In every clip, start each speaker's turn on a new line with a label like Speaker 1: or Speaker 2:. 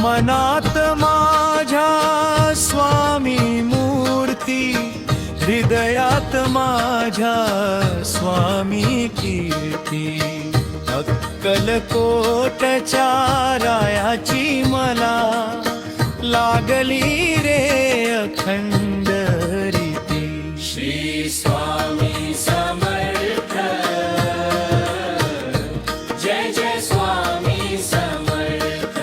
Speaker 1: मनात माझ्या स्वामी मूर्ती, हृदयात माझ्या स्वामी कीर्ती। अक्कलकोटच्या रायाची मला लागली रे अखंड रीती।
Speaker 2: श्री स्वामी समर्थ, जय जय स्वामी समर्थ।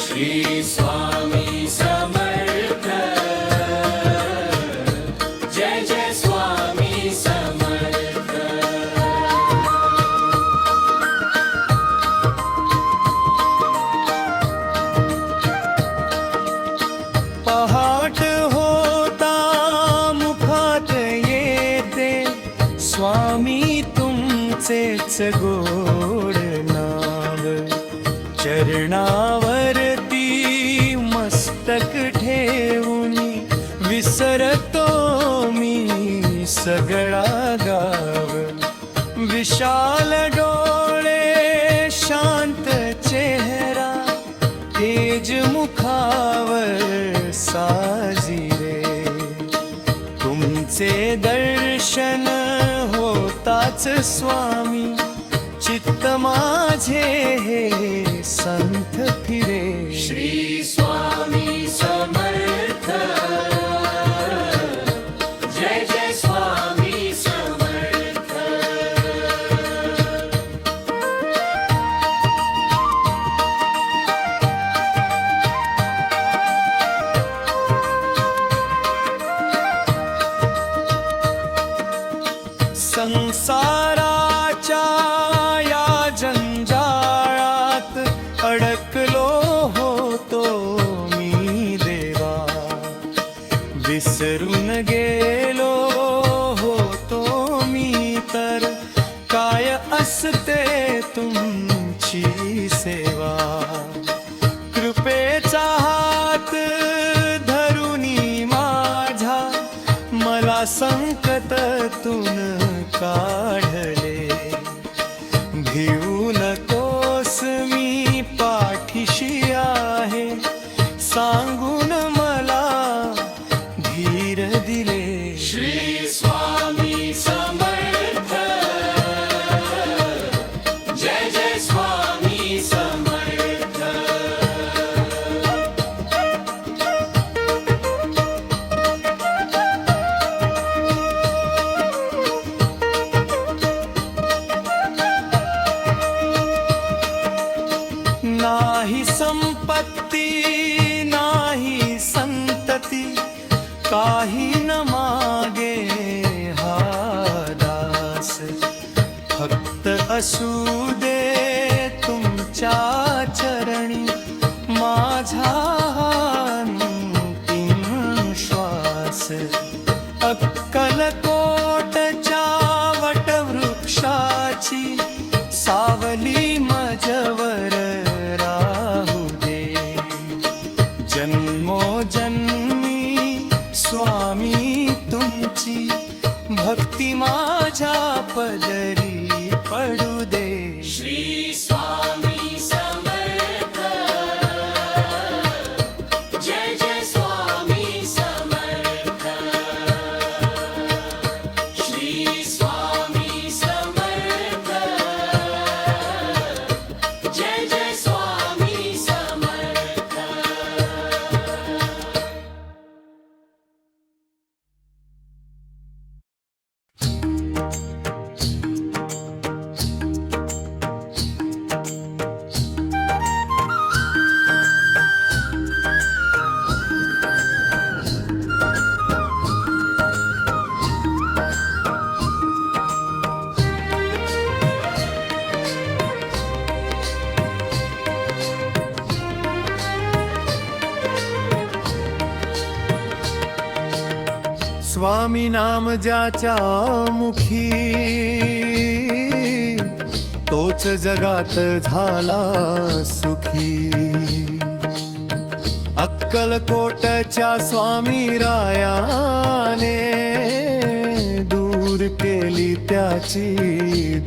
Speaker 2: श्री स्वामी समर्थ, जय जय स्वामी समर्थ।
Speaker 1: पहाट होता मुखात येते स्वामी तुमचेच गोड नाव। चरणावरती मस्तक ठेवून विसरतो मी सगळा गाव। विशाल डोळे शांत चेहरा, तेज मुखावर साजिरे। तुमचे दर्शन होताच स्वामी, चित्त माझे हे संथ फिरे।
Speaker 2: श्री स्वामी समर्थ, जय जय स्वामी समर्थ।
Speaker 1: संसाराच्या या जंजाळात अडकलो होतो मी देवा। विसरून गेलो होतो मी तर काय असते तुमची सेवा। कृपेचा हात धरुनी माझा मला संकटातून काढले। भिवू नकोस मी पाठीशी आहे, सांगून मला धीर दिले।
Speaker 2: श्री स्वामी समर्थ, जय जय स्वामी समर्थ।
Speaker 1: नाही संपत्ती नाही संतती, काही न मागे हा दास। फक्त असू दे तुमच्या चरणी माझा अंतिम श्वास। अक्कलकोटच्या वटवृक्षाची सावली माझ्यावर राहू दे। जन्मोजन्मी स्वामी तुमची भक्ती माझ्या पदरी पडू दे।
Speaker 2: श्री स्वामी समर्थ, जय जय स्वामी समर्थ। श्री स्वामी समर्थ, जय जय स्वामी समर्थ।
Speaker 1: स्वामी नाम ज्याच्या मुखी, तोच जगात झाला सुखी। अक्कलकोटच्या स्वामी रायाने दूर केली त्याची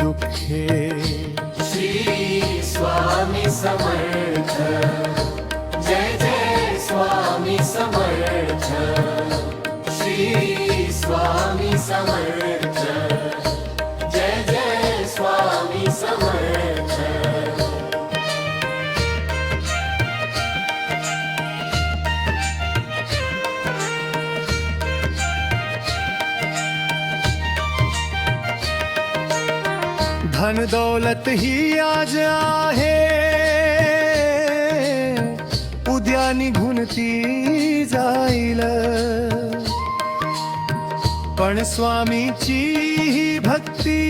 Speaker 1: दुःखे।
Speaker 2: श्री स्वामी समर्थ जय जय स्वामी समर्थ श्री स्वामी समर्थ जय जय स्वामी समर्थ
Speaker 1: धन दौलत ही आज आहे, उद्या निघून ती जाईल, पण स्वामीची ही भक्ती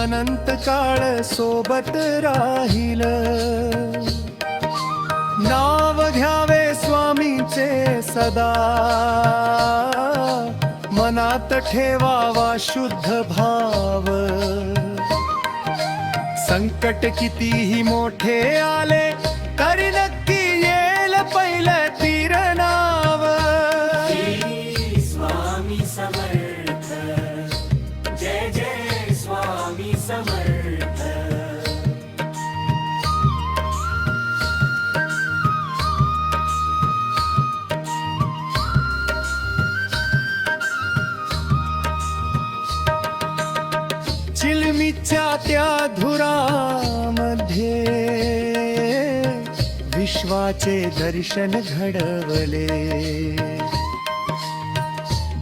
Speaker 1: अनंत काळ सोबत राहील. नाव घ्यावे स्वामींचे सदा, मनात ठेवावा शुद्ध भाव. संकट कितीही मोठे आले तरी नक्की येईल पहिलं तीर नाव.
Speaker 2: श्री स्वामी समर्थ जय जय स्वामी समर्थ
Speaker 1: चिलमीच्या त्या धुरामध्ये विश्वाचे दर्शन घडवले.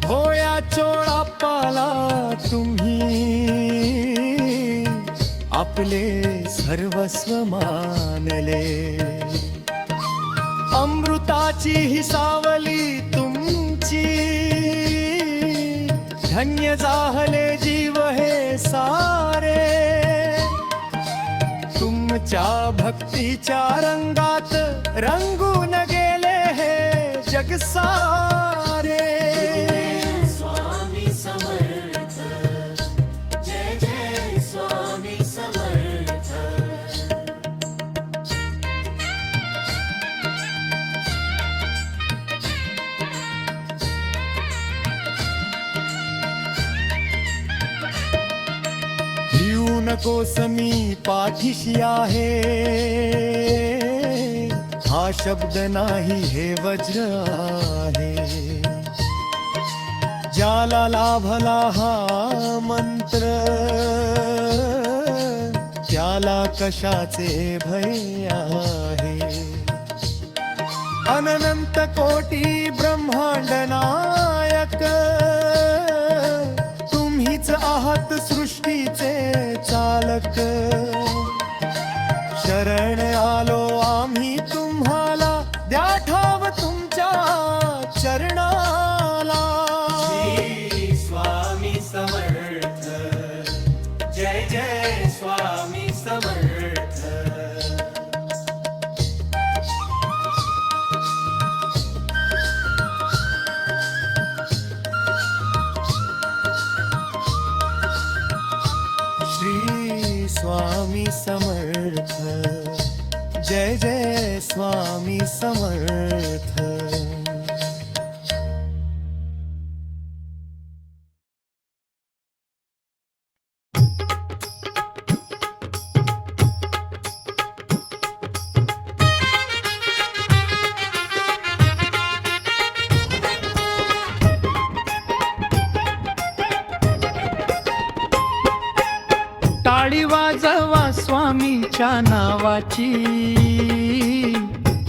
Speaker 1: भोया चोळाप्पाला तुम्ही आपले सर्वस्व मानले. अमृताची ही सावली तुमची, धन्य जाहले जीव हे सारे. तुमच्या भक्तीच्या रंगात रंगून गेले हे जग सारे.
Speaker 2: स्वामी समर्थ जय जय स्वामी समर्थ
Speaker 1: भिऊ नकोस मी पाठीशी आहे, हा शब्द नाही हे वज्र आहे. ज्याला लाभला हा मंत्र, त्याला कशाचे भय आहे. अनंत कोटी ब्रह्मांड नायक, तुम्हीच आहात सृष्टीचे चालक. शरण आलो आम्ही तुम्हाला, द्या ठाव तुमच्या चरणाला.
Speaker 2: श्री स्वामी समर्थ जय जय स्वामी समर्थ
Speaker 1: श्री स्वामी समर्थ जय जय स्वामी समर्थ.
Speaker 3: टाळी वाजवा स्वामींच्या नावाची,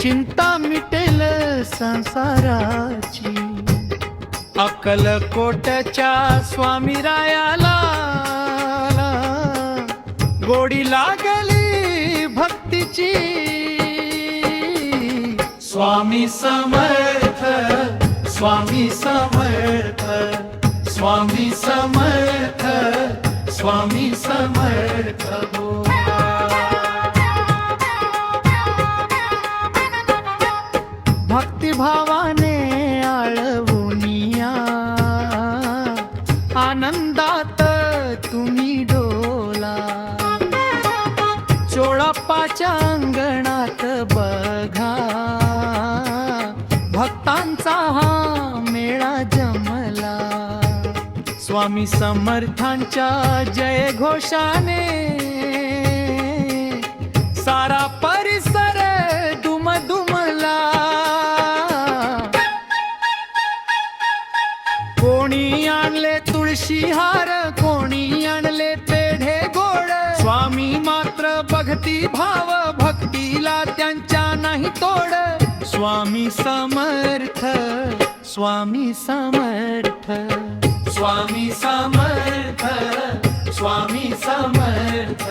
Speaker 3: चिंता मिटेल संसाराची. अक्कलकोटच्या स्वामी रायाला गोडी लागली भक्तीची. स्वामी समर्थ स्वामी समर्थ स्वामी समर्थ स्वामी समर्थ बोला. भक्तिभावाने आळवुनिया, आनंदात तुम्ही डोला. चोळाप्पाच्या अंगणात बघा, भक्तांचा हा मेळा जमला. स्वामी समर्थांच्या जय घोषाने सारा परिसर दुमदुमला. कोणी आणले तुळशी हार, कोणी आणले पेढे गोड. स्वामी मात्र भक्ती भाव, भक्तीला त्यांच्या नाही तोड. स्वामी समर्थ, स्वामी समर्थ, स्वामी समर्थ, स्वामी समर्थ.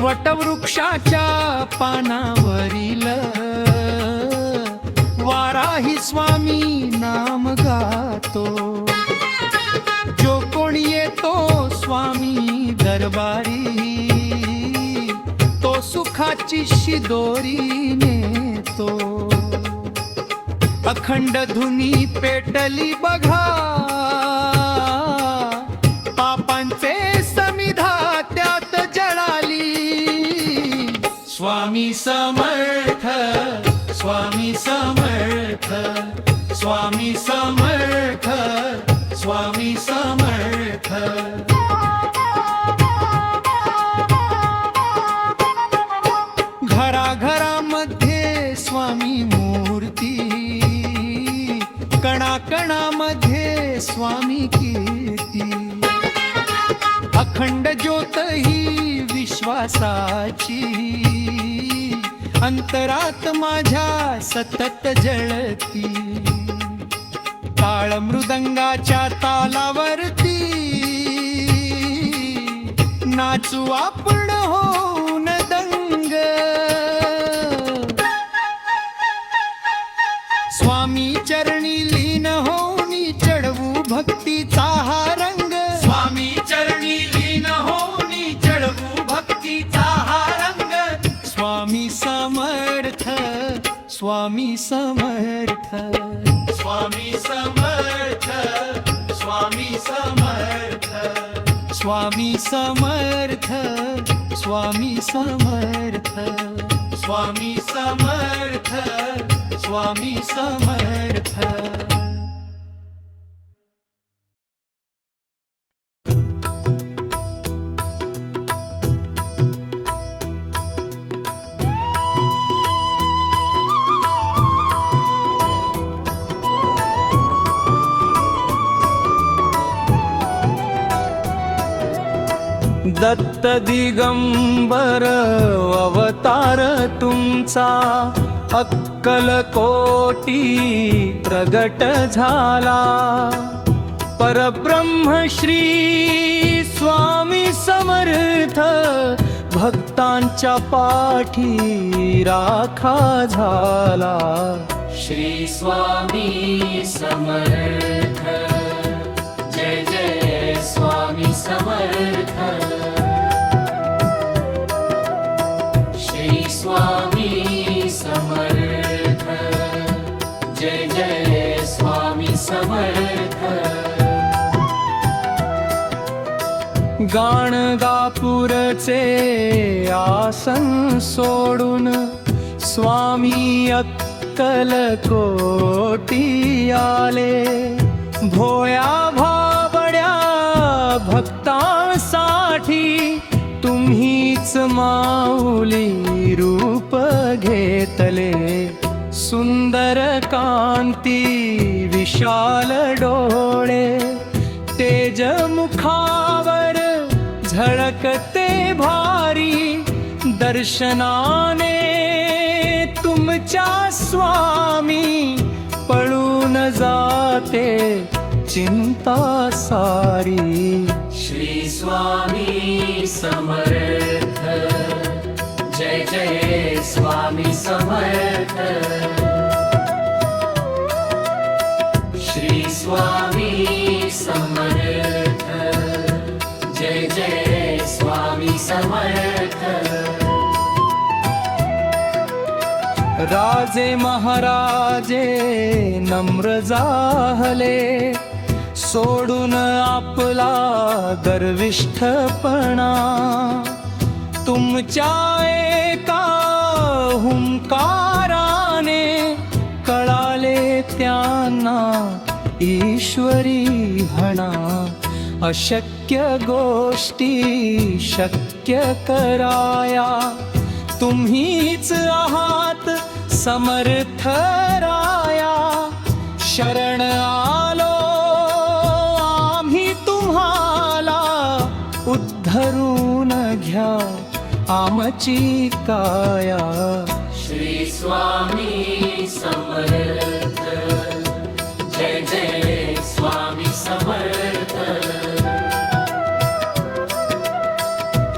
Speaker 3: वटवृक्षाच्या पानावरील वाराही स्वामी नाम गातो. जो कोणी येतो स्वामी दरबारी, तो सुखाची शिदोरी नेतो. अखंड धुनी पेटली बघा, पापांचे समिधा त्यात जळाली. स्वामी समर्थ, स्वामी समर्थ, स्वामी समर्थ, स्वामी समर्थ. घराघरामध्ये स्वामी मूर्ती, कणाकणामध्ये स्वामी कीर्ती. अखंड ज्योत ही विश्वासाची, अंतरात माझ्या सतत जळती. टाळ मृदंगाच्या तालावरती नाचू आपण होऊन दंग. स्वामी चरणी लीन होऊनी चढवू भक्तीचा हा रंग. स्वामी चरणी लीन होऊनी चढवू भक्तीचा हा रंग. स्वामी समर्थ, स्वामी समर्थ, स्वामी समर्थ, स्वामी समर्थ, स्वामी समर्थ, स्वामी समर्थ, स्वामी समर्थ, स्वामी समर्थ. दत्त दिगंबर अवतार तुमचा, अक्कलकोटी प्रगट झाला. परब्रह्म श्री स्वामी समर्थ, भक्तांच्या पाठी राखा झाला.
Speaker 2: श्री स्वामी समर्थ, जय जय स्वामी समर्थ. श्री स्वामी समर्थ, जय जय स्वामी समर्थ.
Speaker 3: गाणगापूरचे आसन सोडून स्वामी अक्कलकोटी आले. भोळ्या भाबड्या भक्तांसाठी तुम्हीच माऊली रूप घेतले. सुंदर कांती विशाल डोळे, तेज मुखावर झळकते भारी. दर्शनाने तुमच्या स्वामी पळून जाते चिंता सारी.
Speaker 2: श्री स्वामी समर्थ, जय जय स्वामी समर्थ. श्री स्वामी समर्थ, जय जय स्वामी समर्थ.
Speaker 3: राजे महाराजे नम्र जाहले, सोडून आपला गर्विष्ठपणा. तुमच्या एका हुंकाराने कळाले त्यांना ईश्वरी म्हणा. अशक्य गोष्टी शक्य कराया तुम्हीच आहात समर्थ राया. शरण आलो आम्ही तुम्हाला, उद्धरून घ्या आमची काया.
Speaker 2: श्री स्वामी समर्थ, जय जय स्वामी समर्थ.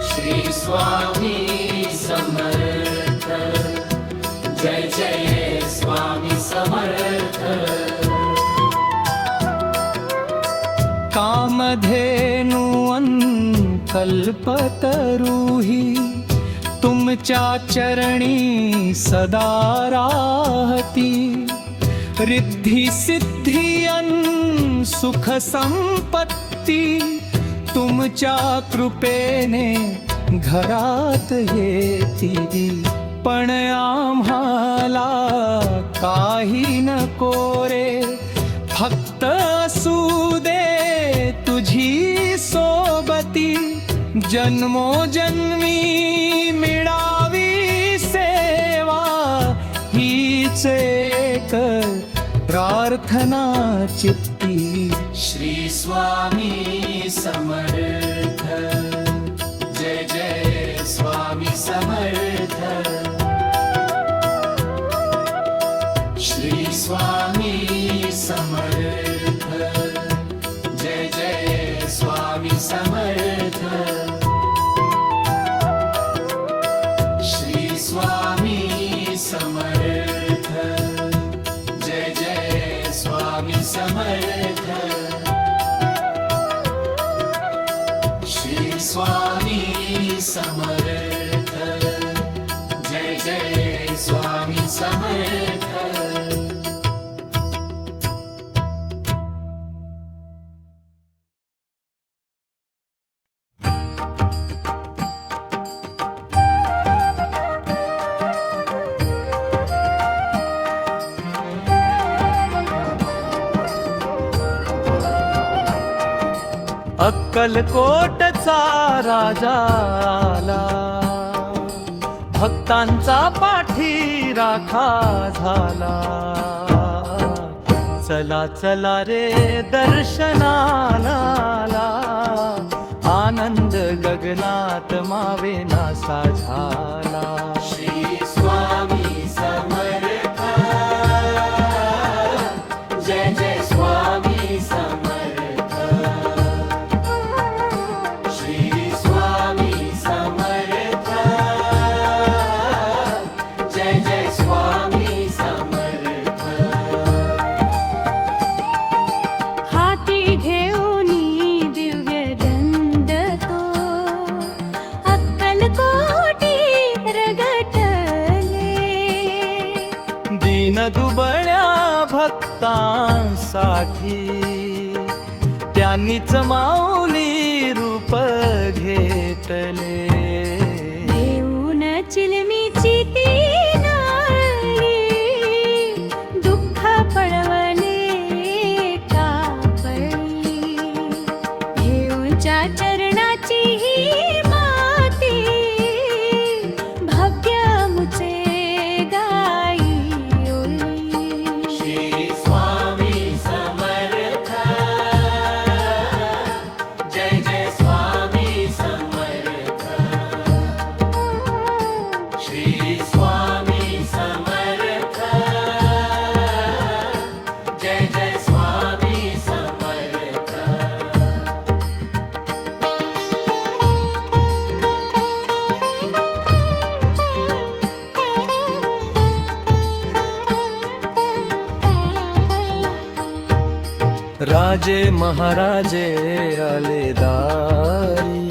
Speaker 2: श्री स्वामी समर्थ, जय जय स्वामी समर्थ.
Speaker 3: कामधेनु कल्पतरुही तुमच्या चरणी सदा राहती. रिद्धी सिद्धी अन सुख संपत्ती तुमच्या कृपेने घरात येती. पण आम्हाला काही नको रे, फक्त असू दे तुझी सोबती. जन्मोजन्मी मिळावी सेवा, हीच एक प्रार्थना चित्ती.
Speaker 2: श्री स्वामी समर्थ, जय जय स्वामी समर्थ. श्री स्वामी समर्थ, जय जय स्वामी समर्थ. श्री स्वामी समर्थ, जय जय स्वामी समर्थ. श्री स्वामी समर्थ, जय जय स्वामी समर्थ.
Speaker 3: अक्कलकोटचा राजा आला, भक्तांचा पाठी राखा झाला. चला चला रे दर्शनाला, आनंद गगनात मावेनासा झाला.
Speaker 2: श्री स्वामी समर्थ, जय जय स्वामी समर्थ. श्री स्वामी समर्थ, जय जय स्वामी समर्थ.
Speaker 4: हाती घेऊनी दिव्य दंड तो, अक्कलकोटी रगटले.
Speaker 3: दीन दुबळ्या भक्तांसाठी त्यांनीच माऊली रूप घेतले.
Speaker 4: देऊन चिलमीची ती नाळी, दुःख पळवले कापळी. देऊंच्या चरणाची ही माती, भाग्य मुचे गाई ओली.
Speaker 2: श्री स्वामी समर्थ, जय जय स्वामी समर्थ. श्री स्वामी समर्थ, जय जय स्वामी समर्थ.
Speaker 3: राजे महाराजे आले दारी,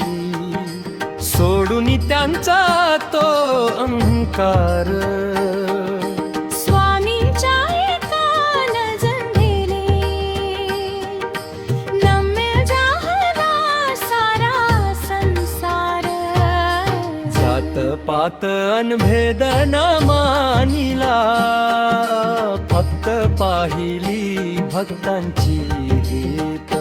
Speaker 3: सोडून त्यांचा तो अहंकार.
Speaker 4: स्वामींच्या एका नजरेने नम्य झाला सारा संसार.
Speaker 3: जात पात अनभेद न मानिला, फक्त पाहिली भक्तांची रीत.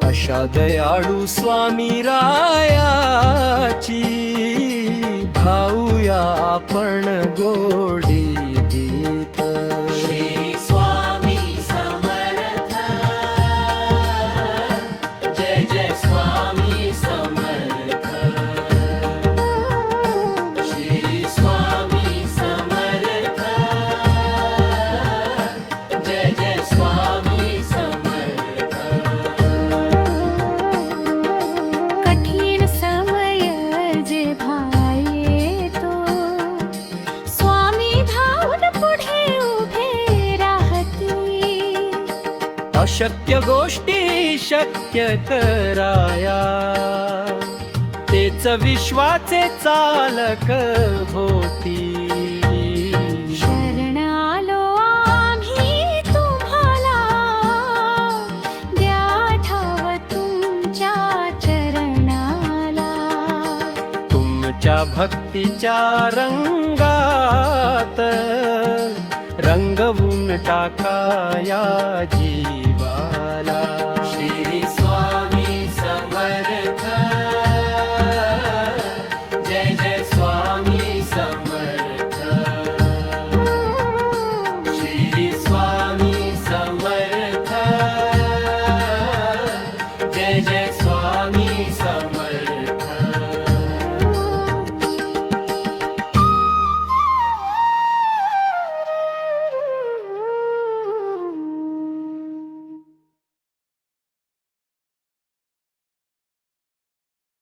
Speaker 3: अशा दयाळू स्वामी रायाची भाऊया आपण गोडी गीत.
Speaker 2: श्री स्वामी समर्थ, जय जय स्वामी समर्थ. श्री स्वामी समर्थ, जय जय स्वामी समर्थ.
Speaker 4: कठीण समय जे येतो, स्वामी धावून पुढे उभे राहती.
Speaker 3: अशक्य गोष्टी शक्य कराया, तेच विश्वाचे चालक होती.
Speaker 4: शरण आलो आम्ही तुम्हाला, द्या ठाव तुमच्या चरणाला.
Speaker 3: तुमच्या भक्तीच्या रंगात रंगवून टाकाया जीवाला.
Speaker 2: श्री स्वामी समर्थ, जय जय स्वामी